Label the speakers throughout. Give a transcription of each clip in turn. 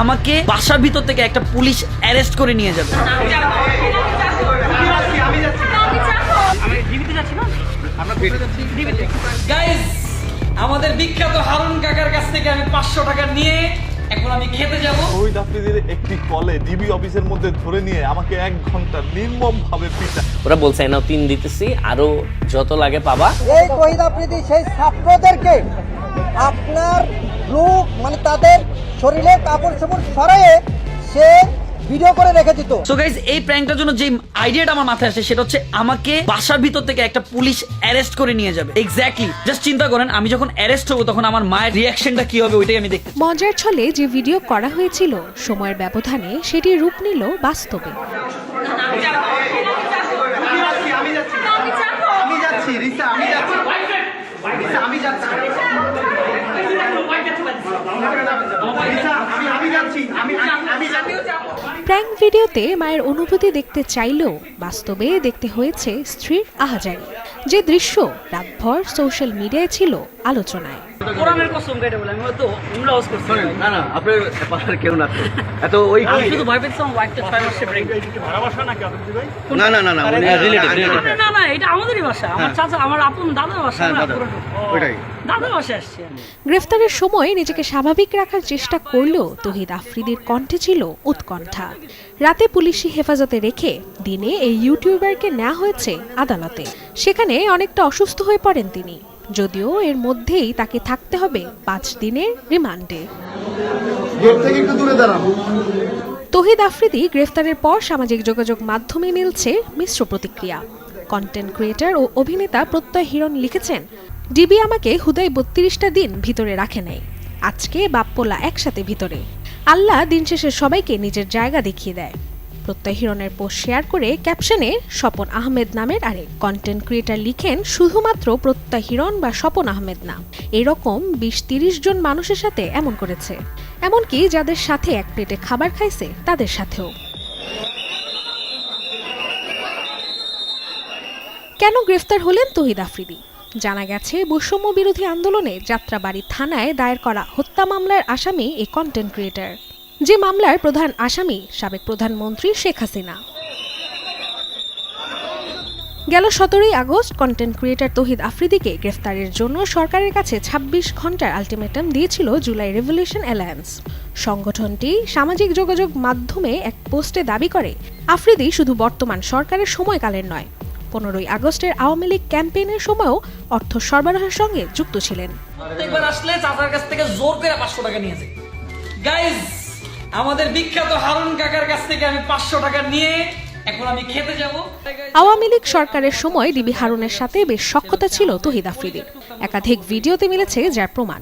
Speaker 1: আমাকে বাসার ভিতর থেকে একটা পুলিশ অ্যারেস্ট করে নিয়ে যাবে। গাইস, আমাদের বিখ্যাত হারুন কাকার কাছ থেকে আমি 500 টাকা নিয়ে এখন আমি খেতে যাব।
Speaker 2: শহীদ আফ্রিদির একটি কলে ডিবি অফিসের মধ্যে ধরে নিয়ে আমাকে 1 ঘন্টা নির্মম ভাবে পিটা।
Speaker 3: ওরা বলছে নাও 3 দিতেছি, আরো যত লাগে পাবা।
Speaker 4: এই শহীদ আফ্রিদি সেই ছাত্রদেরকে আপনার লুক মানে তাদের শরীরে কাপড় চোপড় সরাইয়ে সে ভিডিও করে রেখে দিত।
Speaker 1: সো গাইস, এই প্র্যাঙ্কটার জন্য যে আইডিয়াটা আমার মাথায় আসে সেটা হচ্ছে আমাকে বাসার ভিতর থেকে একটা পুলিশ অ্যারেস্ট করে নিয়ে যাবে। এক্স্যাক্টলি, জাস্ট চিন্তা করেন আমি যখন অ্যারেস্ট হব তখন আমার মায়ের রিঅ্যাকশনটা কি হবে ওইটাই আমি দেখতে চাই।
Speaker 5: মজার ছলে যে ভিডিও করা হয়েছিল সময়ের ব্যবধানে সেটি রূপ নিল বাস্তবে। প্র্যাঙ্ক ভিডিওতে মায়ের অনুভূতি দেখতে চাইলেও বাস্তবে দেখতে হয়েছে স্ত্রীর আহাজারি, যে দৃশ্য রাতভর সোশ্যাল মিডিয়ায় ছিল আলোচনায়।
Speaker 1: কোরআনের কসম কেটে বলে আমি তো উমরাওয়াজ করছি।
Speaker 6: না না, আপনার পাশার কেউ না এত ওই
Speaker 1: আমি শুধু ভয় পেয়েছিলাম ওয়াইফটা 6 মাসে প্রেগন্যান্ট।
Speaker 6: না না না না
Speaker 1: না না, এটা আমাদেরই বাসা, আমার চাচা আমার আপন দাদার বাসা।
Speaker 6: ওইটাই
Speaker 1: দাদার বাসায় আসছি আমি।
Speaker 5: গ্রেফতারের সময় নিজেকে স্বাভাবিক রাখার চেষ্টা করলেও তৌহিদ আফ্রিদির কণ্ঠে ছিল উৎকণ্ঠা। রাতে পুলিশি হেফাজতে রেখে দিনে এই ইউটিউবারকে নেওয়া হয়েছে আদালতে। সেখানে অনেকটা অসুস্থ হয়ে পড়েন তিনি, যদিও এর মধ্যেই তাকে থাকতে হবে 5 দিনের রিমান্ডে। তৌহিদ আফ্রিদি গ্রেফতারের পর সামাজিক যোগাযোগ মাধ্যমে মিলছে মিশ্র প্রতিক্রিয়া। কন্টেন্ট ক্রিয়েটর ও অভিনেতা প্রত্যয় হিরণ লিখেছেন, ডিবি আমাকে হুদাই 32টা দিন ভিতরে রাখে নাই, আজকে বাপ্পোলা একসাথে ভিতরে। আল্লাহ দিন শেষে সবাইকে নিজের জায়গা দেখিয়ে দেয়। প্রত্যয় হিরণের পোস্ট শেয়ার করে ক্যাপশনে স্বপন আহমেদ নামের আরেক কন্টেন্ট ক্রিয়েটর লিখেন, শুধুমাত্র প্রত্যয় হিরণ বা স্বপন আহমেদ না, এরকম 20-30 জন মানুষের সাথে এমন করেছে, এমনকি যাদের সাথে এক প্লেটে খাবার খাইছে তাদের সাথেও। কেন গ্রেফতার হলেন তৌহিদ আফ্রিদি? জানা গেছে, বৈষম্য বিরোধী আন্দোলনে যাত্রাবাড়ি থানায় দায়ের করা হত্যা মামলার আসামি এই কন্টেন্ট ক্রিয়েটর, যে মামলার প্রধান আসামি সাবেক প্রধানমন্ত্রী শেখ হাসিনা। গেল 17 আগস্ট কন্টেন্ট ক্রিয়েটর তৌহিদ আফ্রিদিকে গ্রেফতারের জন্য সরকারের কাছে 26 ঘন্টার আলটিমেটাম দিয়েছিল জুলাই রেভলিউশন অ্যালায়েন্স। সংগঠনটি সামাজিক যোগাযোগ মাধ্যমে এক পোস্টে দাবি করে, আফ্রিদি শুধু বর্তমান সরকারের সময়কালের নয়, 15 আগস্টের আওয়ামী লীগ ক্যাম্পেইনের সময়ও অর্থ সরবরাহের সঙ্গে যুক্ত ছিলেন।
Speaker 1: একবার আসলে চাচার কাছ থেকে জোর করে 500 টাকা নিয়েছে। গাইস, আমাদের বিখ্যাত হারুন কাকার কাছ থেকে আমি 500 টাকা নিয়ে এখন আমি খেতে যাব।
Speaker 5: আওয়ামী লীগ সরকারের সময় ডিবি হারুনের সাথে বেশ সখ্যতা ছিল তৌহিদ আফ্রিদির। একাধিক ভিডিওতে মিলেছে যার প্রমাণ।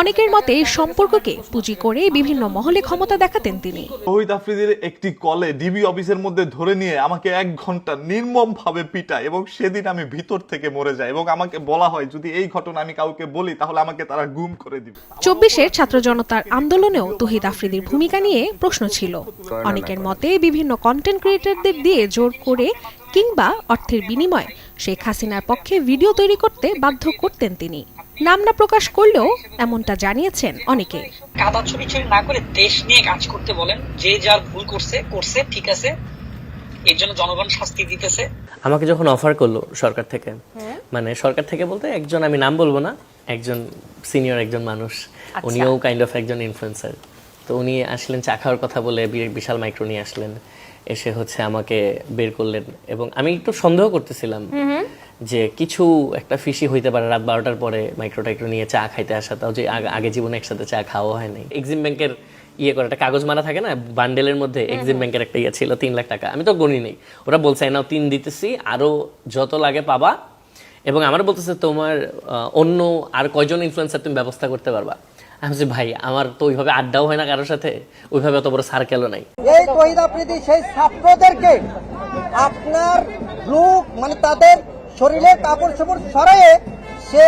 Speaker 5: অনেকের মতে এই সম্পর্ককে পুঁজি করে বিভিন্ন মহলে ক্ষমতা দেখাতেন তিনি।
Speaker 2: শহীদ আফ্রিদির একটি কলে ডিবি অফিসের মধ্যে ধরে নিয়ে আমাকে 1 ঘন্টা নির্মম ভাবে পিটায় এবং সেদিন আমি ভিতর থেকে মরে যাই এবং আমাকে বলা হয় যদি এই ঘটনা আমি কাউকে বলি তাহলে আমাকে তারা গুম করে দিবে।
Speaker 5: 24-এর ছাত্র জনতার আন্দোলনেও তৌহিদ আফ্রিদির ভূমিকা নিয়ে প্রশ্ন ছিল। অনেকের মতে বিভিন্ন কন্টেন্ট ক্রিয়েটরদের দিয়ে জোর করে কিংবা অর্থের বিনিময়ে শেখ হাসিনার পক্ষে ভিডিও তৈরি করতে বাধ্য করতেন তিনি। নাম না প্রকাশ করলেও এমনটা জানিয়েছেন অনেকে।
Speaker 1: কাদা ছবি না করে দেশ নিয়ে কাজ করতে বলেন, যে যার ভুল করছে ঠিক আছে, এর জন্য জনগণ শাস্তি দিতেছে।
Speaker 3: আমাকে যখন অফার করলো সরকার থেকে, মানে সরকার থেকে বলতে একজন, আমি নাম বলবো না, একজন সিনিয়র একজন মানুষ, উনিও কাইন্ড অফ একজন ইনফ্লুয়েন্সার। তো উনি আসলেন চা খাওয়ার কথা বলে, বিশাল মাইক্রো নিয়ে আসলেন, এসে হচ্ছে আমাকে বের করলেন এবং আমি একটু সন্দেহ করতেছিলাম যে কিছু একটা ফিশি হইতে পারে। রাত 12টার পরে মাইক্রো নিয়ে চা খাইতে আসা, তাও যে আগে জীবনে একসাথে চা খাওয়া হয় নাই। এক্সিম ব্যাংকের করে একটা কাগজ মারা থাকে না বান্ডেলের মধ্যে, এক্সিম ব্যাংকের একটা ছিল 3 লাখ টাকা, আমি তো গণি নেই। ওরা বলছে নাও 3 দিতেছি, আরো যত লাগে পাবা। এবং আমার বলতেছে তোমার অন্য আর কয়জন ইনফ্লুয়েন্সার তুমি ব্যবস্থা করতে পারবা। আমি বলছি ভাই আমার তো ওইভাবে আড্ডাও হয় না কারোর সাথে, ওইভাবে অত বড় সার্কেলও নাই।
Speaker 4: এই তৌহিদ আফ্রিদি সেই ছাত্রদেরকে আপনার লুক মানে তাদের শরীরে কাপড় চোপড় সরাইয়ে সে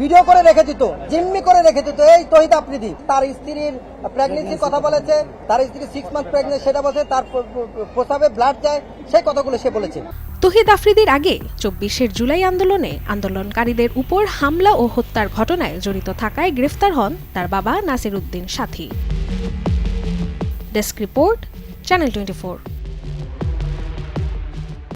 Speaker 4: ভিডিও করে রেখে দিত, জিম্মি করে রেখে দিত। এই তৌহিদ আফ্রিদি তার স্ত্রীর প্রেগনেন্সির কথা বলেছে, তার স্ত্রী 6 মান্থ প্রেগনেন্ট সেটা বলছে, তার প্রস্রাবে ব্লাড যায়, সেই কথাগুলো সে বলেছে।
Speaker 5: তৌহিদ আফ্রিদির আগে 24-এর জুলাই আন্দোলনে আন্দোলনকারীদের উপর হামলা ও হত্যার ঘটনায় জড়িত থাকায় গ্রেফতার হন তার বাবা নাসির উদ্দিন সাথী। Desk report, channel 24।